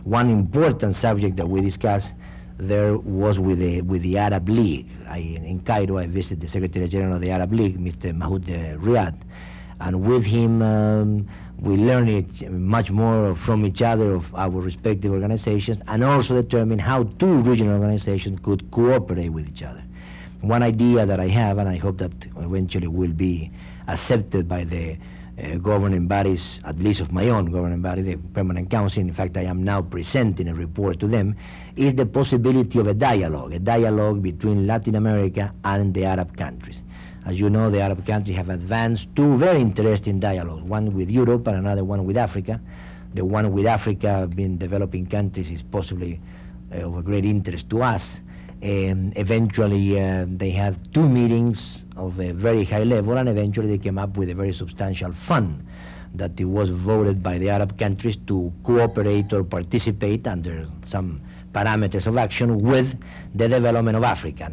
One important subject that we discussed there was with the Arab League. In Cairo, I visited the Secretary General of the Arab League, Mr. Mahoud Riyad, and with him we learned much more from each other of our respective organizations, and also determined how two regional organizations could cooperate with each other. One idea that I have, and I hope that eventually will be accepted by the governing bodies, at least of my own governing body, the Permanent Council, in fact I am now presenting a report to them, is the possibility of a dialogue between Latin America and the Arab countries. As you know, the Arab countries have advanced two very interesting dialogues, one with Europe and another one with Africa. The one with Africa, being developing countries, is possibly of a great interest to us. Eventually, they had two meetings of a very high level, and eventually they came up with a very substantial fund that it was voted by the Arab countries to cooperate or participate under some parameters of action with the development of Africa.